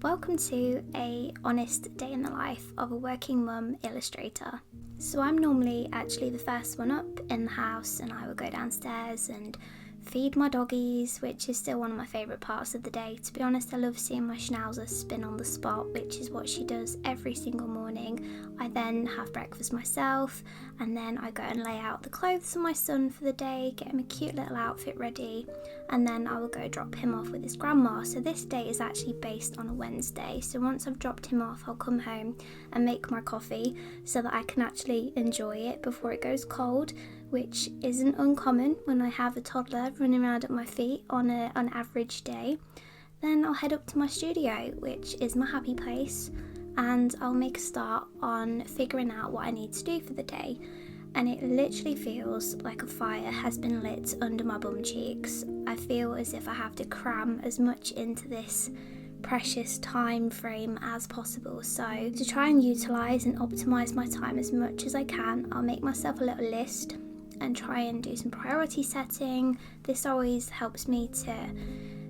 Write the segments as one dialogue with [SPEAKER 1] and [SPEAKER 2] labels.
[SPEAKER 1] Welcome to a honest day in the life of a working mum illustrator. So I'm normally actually the first one up in the house, and I will go downstairs and feed my doggies, which is still one of my favourite parts of the day. To be honest, I love seeing my schnauzer spin on the spot, which is what she does every single morning. I then have breakfast myself, and then I go and lay out the clothes for my son for the day, get him a cute little outfit ready, and then I will go drop him off with his grandma. So this day is actually based on a Wednesday. So once I've dropped him off, I'll come home and make my coffee so that I can actually enjoy it before it goes cold, which isn't uncommon when I have a toddler running around at my feet on an average day. Then I'll head up to my studio, which is my happy place, and I'll make a start on figuring out what I need to do for the day. And it literally feels like a fire has been lit under my bum cheeks. I feel as if I have to cram as much into this precious time frame as possible. So to try and utilise and optimise my time as much as I can, I'll make myself a little list and try and do some priority setting. This always helps me to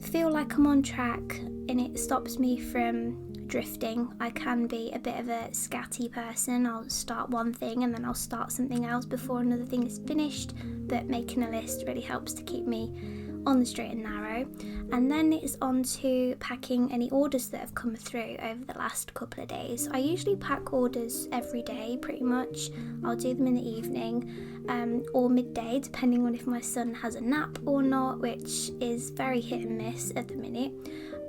[SPEAKER 1] feel like I'm on track, and it stops me from drifting. I can be a bit of a scatty person. I'll start one thing and then I'll start something else before another thing is finished, but making a list really helps to keep me on the straight and narrow. And then it's on to packing any orders that have come through over the last couple of days. I usually pack orders every day pretty much. I'll do them in the evening or midday, depending on if my son has a nap or not, which is very hit and miss at the minute.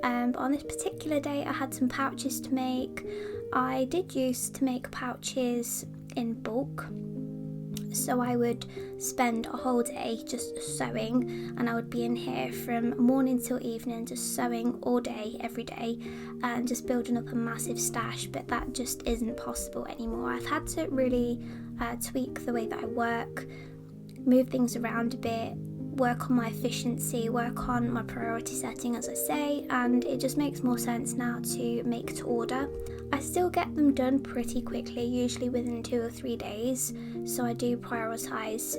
[SPEAKER 1] But on this particular day I had some pouches to make. I did used to make pouches in bulk, so I would spend a whole day just sewing, and I would be in here from morning till evening just sewing all day every day and just building up a massive stash. But that just isn't possible anymore. I've had to really tweak the way that I work, move things around a bit, work on my efficiency, work on my priority setting, as I say, and it just makes more sense now to make to order. I still get them done pretty quickly, usually within 2 or 3 days, so I do prioritise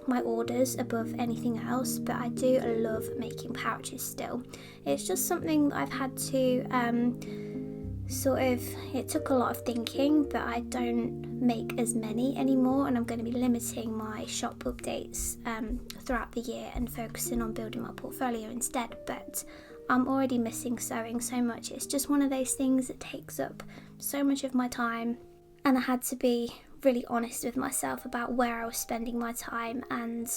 [SPEAKER 1] my orders above anything else, but I do love making pouches still. It's just something that I've had to it took a lot of thinking, but I don't make as many anymore, and I'm going to be limiting my shop updates throughout the year and focusing on building my portfolio instead. But I'm already missing sewing so much. It's just one of those things that takes up so much of my time, and I had to be really honest with myself about where I was spending my time and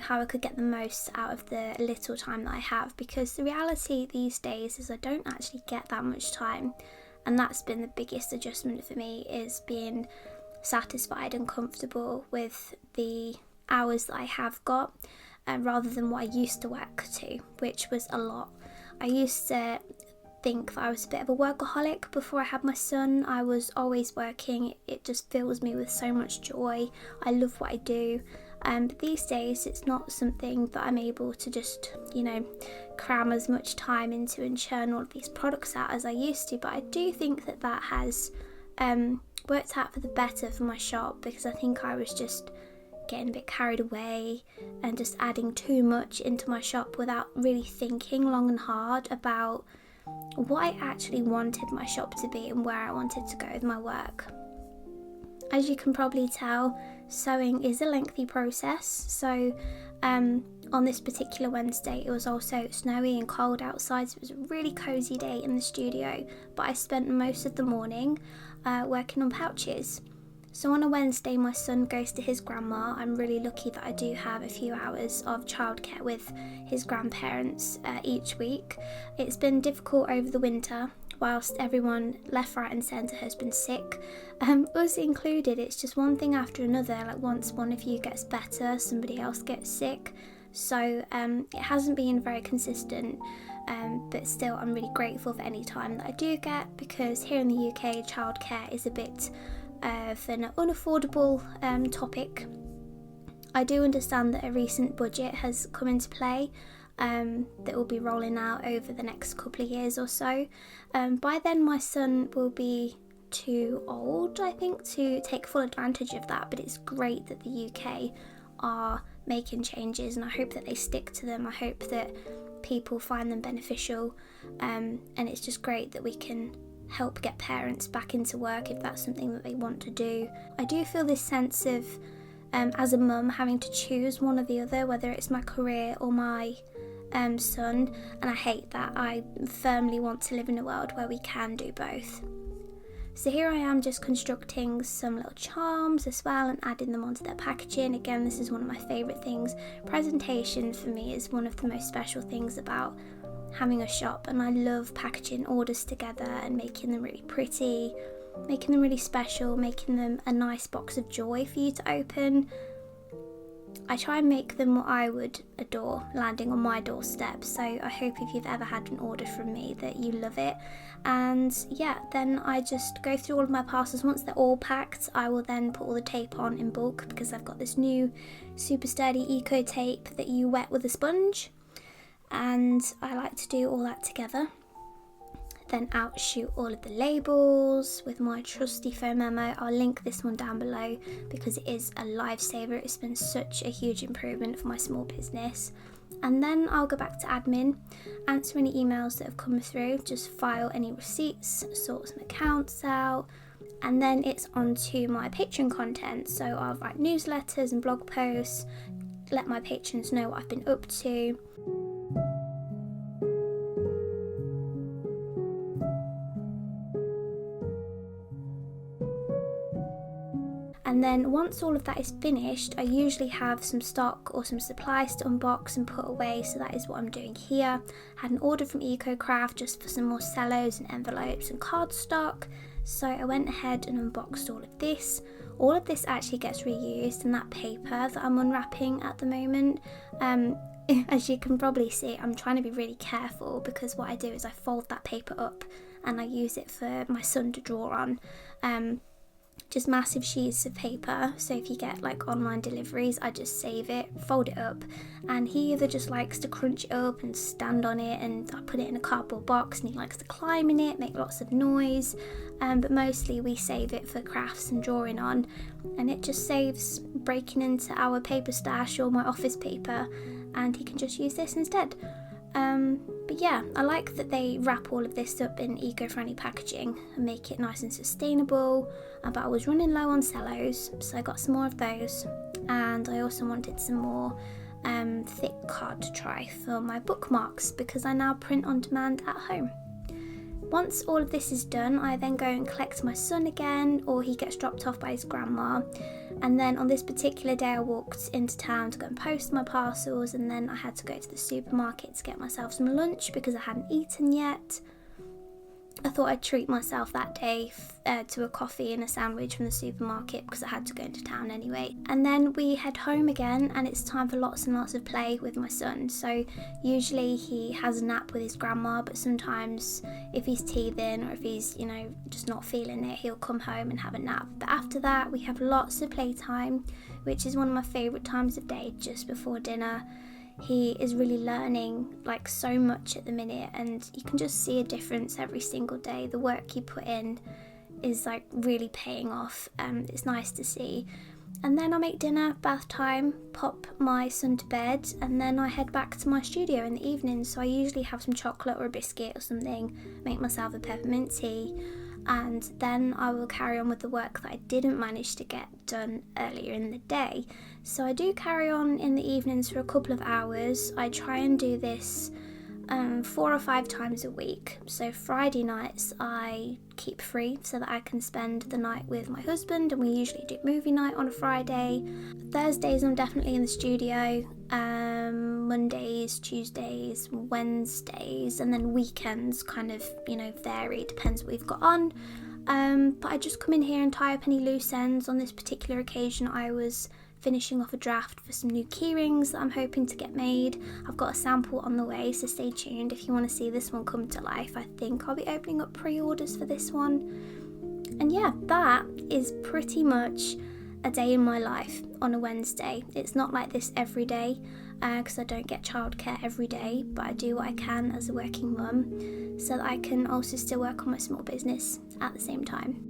[SPEAKER 1] how I could get the most out of the little time that I have, because the reality these days is I don't actually get that much time, and that's been the biggest adjustment for me, is being satisfied and comfortable with the hours that I have got, rather than what I used to work to, which was a lot. I used to think that I was a bit of a workaholic before I had my son. I was always working. It just fills me with so much joy. I love what I do. But these days it's not something that I'm able to just, cram as much time into and churn all of these products out as I used to. But I do think that has worked out for the better for my shop, because I think I was just getting a bit carried away and just adding too much into my shop without really thinking long and hard about what I actually wanted my shop to be and where I wanted to go with my work. As you can probably tell, sewing is a lengthy process, so on this particular Wednesday it was also snowy and cold outside, so it was a really cosy day in the studio, but I spent most of the morning working on pouches. So on a Wednesday my son goes to his grandma. I'm really lucky that I do have a few hours of childcare with his grandparents each week. It's been difficult over the winter, whilst everyone left, right and centre has been sick, us included. It's just one thing after another. Like once one of you gets better, somebody else gets sick. So it hasn't been very consistent, but still I'm really grateful for any time that I do get, because here in the UK childcare is a bit of an unaffordable topic. I do understand that a recent budget has come into play that will be rolling out over the next couple of years or so. By then my son will be too old, I think, to take full advantage of that, but it's great that the UK are making changes, and I hope that they stick to them. I hope that people find them beneficial, and it's just great that we can help get parents back into work if that's something that they want to do. I do feel this sense of as a mum having to choose one or the other, whether it's my career or my son, and I hate that. I firmly want to live in a world where we can do both. So here I am just constructing some little charms as well and adding them onto their packaging. Again, this is one of my favourite things. Presentation for me is one of the most special things about having a shop, and I love packaging orders together and making them really pretty, making them really special, making them a nice box of joy for you to open. I try and make them what I would adore landing on my doorstep, so I hope if you've ever had an order from me that you love it. And yeah, then I just go through all of my parcels. Once they're all packed, I will then put all the tape on in bulk, because I've got this new super sturdy eco tape that you wet with a sponge, and I like to do all that together. Then outshoot all of the labels with my trusty foam memo. I'll link this one down below because it is a lifesaver. It's been such a huge improvement for my small business. And then I'll go back to admin, answer any emails that have come through, just file any receipts, sort some accounts out, and then it's on to my Patreon content. So I'll write newsletters and blog posts, let my patrons know what I've been up to. And then once all of that is finished, I usually have some stock or some supplies to unbox and put away, so that is what I'm doing here. I had an order from EcoCraft just for some more cellos and envelopes and cardstock, so I went ahead and unboxed all of this. All of this actually gets reused, and that paper that I'm unwrapping at the moment, as you can probably see, I'm trying to be really careful, because what I do is I fold that paper up and I use it for my son to draw on. Just massive sheets of paper, so if you get like online deliveries, I just save it, fold it up, and he either just likes to crunch it up and stand on it, and I put it in a cardboard box, and he likes to climb in it, make lots of noise, but mostly we save it for crafts and drawing on, and it just saves breaking into our paper stash or my office paper, and he can just use this instead. But yeah, I like that they wrap all of this up in eco-friendly packaging and make it nice and sustainable. But I was running low on cellos, so I got some more of those, and I also wanted some more thick card to try for my bookmarks, because I now print on demand at home. Once all of this is done, I then go and collect my son again, or he gets dropped off by his grandma. And then on this particular day, I walked into town to go and post my parcels, and then I had to go to the supermarket to get myself some lunch because I hadn't eaten yet. I thought I'd treat myself that day to a coffee and a sandwich from the supermarket, because I had to go into town anyway. And then we head home again, and it's time for lots and lots of play with my son. So usually he has a nap with his grandma, but sometimes if he's teething or if he's, just not feeling it, he'll come home and have a nap. But after that, we have lots of playtime, which is one of my favourite times of day, just before dinner. He is really learning so much at the minute, and you can just see a difference every single day. The work you put in is really paying off. It's nice to see. And then I make dinner, bath time, pop my son to bed, and then I head back to my studio in the evening. So I usually have some chocolate or a biscuit or something, make myself a peppermint tea, and then I will carry on with the work that I didn't manage to get done earlier in the day. So I do carry on in the evenings for a couple of hours. I try and do this 4 or 5 times a week. So Friday nights I keep free so that I can spend the night with my husband, and we usually do movie night on a Friday. Thursdays I'm definitely in the studio, Mondays, Tuesdays, Wednesdays, and then weekends kind of vary, depends what we've got on. But I just come in here and tie up any loose ends. On this particular occasion I was finishing off a draft for some new keyrings that I'm hoping to get made. I've got a sample on the way, so stay tuned if you want to see this one come to life. I think I'll be opening up pre-orders for this one. And yeah, that is pretty much a day in my life on a Wednesday. It's not like this every day, because I don't get childcare every day, but I do what I can as a working mum so that I can also still work on my small business at the same time.